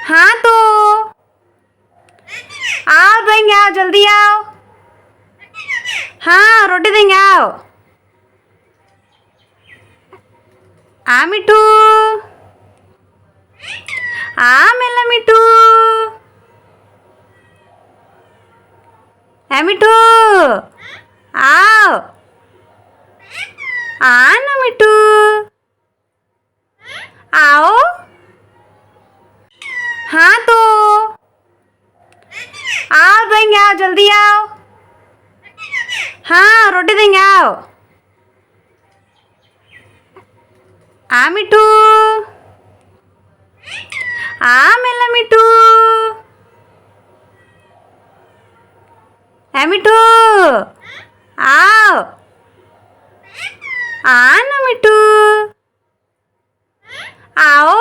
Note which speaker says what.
Speaker 1: हाँ तो आओ देंगे, आओ जल्दी आओ। हाँ रोटी देंगे, आओ। आ मिठू, आ मेला मिठू, है मिठू, आओ। आ ना मिठू, आओ। हाँ तो आओ देंगे, आओ जल्दी आओ। हाँ रोटी देंगे, आओ। आ मिठू, आ मेला मिठू, है मिठू, आओ। आ ना मिठू, आओ।